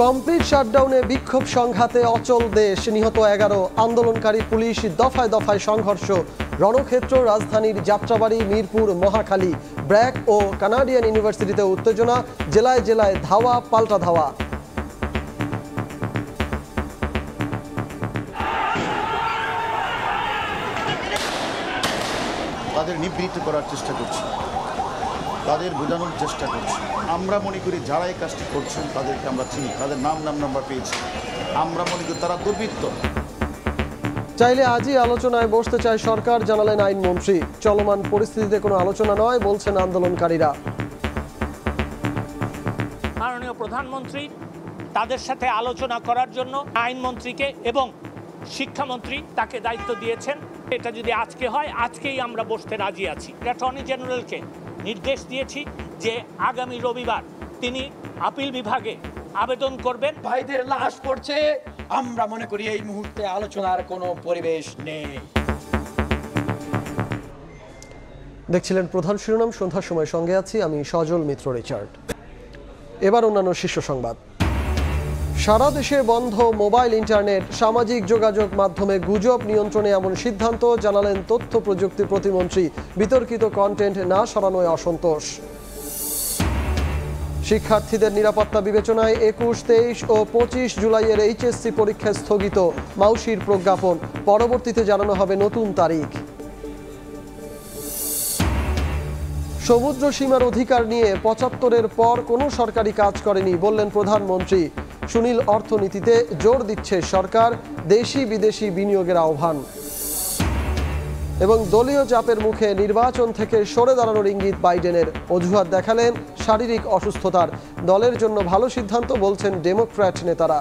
Complete শাটডাউনে বিক্ষোভ সংঘাতে অচল দেশ, নিহত 11, আন্দোলনকারী পুলিশ, দফায় দফায় সংঘর্ষ। রণক্ষেত্র রাজধানীর যাত্রাবাড়ি, মিরপুর, মহাখালী, ব্র্যাক ও কানাডিয়ান ইউনিভার্সিটিতে উত্তেজনা, জেলায় জেলায় ধাওয়া পাল্টা ধাওয়া। তাদের নিবৃত্ত করার চেষ্টা করছি, তাদের বোঝানোর চেষ্টা করছি। আমরা মনে করি যারা এই কাজটি করছেন তাদেরকে আমরা চিনি, তাদের নাম আমরা পেয়েছি। আমরা মনে করি তারা দুর্বৃত্ত। চাইলে আজই আলোচনায় বসতে চায় সরকার, জানালেন আইনমন্ত্রী। চলমান পরিস্থিতিতে কোনো আলোচনা নয় বলছেন আন্দোলনকারীরা। মাননীয় প্রধানমন্ত্রী তাদের সাথে আলোচনা করার জন্য আইনমন্ত্রীকে এবং শিক্ষামন্ত্রী তাকে দায়িত্ব দিয়েছেন। এটা যদি আজকে হয়, আজকেই আমরা বসতে রাজি আছি। অ্যাটর্নি জেনারেলকে নির্দেশ দিয়েছি যে আগামী রবিবার তিনি আপিল বিভাগে আবেদন করবেন। ভাইদের লাশ পড়ছে, আমরা মনে করি এই মুহূর্তে আলোচনার কোনো পরিবেশ নেই। দেখছিলেন প্রধান শিরোনাম, সন্ধ্যার সময় সঙ্গে আছি আমি সজল মিত্র রিচার্ড। এবার অন্যান্য শীর্ষ সংবাদ। সারা দেশে বন্ধ মোবাইল, ইন্টারনেট, সামাজিক যোগাযোগ মাধ্যমে গুজব নিয়ন্ত্রণে এমন সিদ্ধান্ত, জানালেন তথ্য প্রযুক্তি প্রতিমন্ত্রী। বিতর্কিত কন্টেন্ট না সরানোয় অসন্তোষ। শিক্ষার্থীদের নিরাপত্তা বিবেচনায় 21, 23 ও 25 জুলাইয়ের এইচএসসি পরীক্ষা স্থগিত, মাউশির প্রজ্ঞাপন। পরবর্তীতে জানানো হবে নতুন তারিখ। সমুদ্র সীমার অধিকার নিয়ে 75-এর পর কোনো সরকারি কাজ করেনি, বললেন প্রধানমন্ত্রী। সুনীল অর্থনীতিতে জোর দিচ্ছে সরকার, দেশি বিদেশি বিনিয়োগের আহ্বান। এবং দলীয় চাপের মুখে নির্বাচন থেকে সরে দাঁড়ানোর ইঙ্গিত বাইডেনের। অজুহাত দেখালেন শারীরিক অসুস্থতার। দলের জন্য ভালো সিদ্ধান্ত বলছেন ডেমোক্র্যাট নেতারা।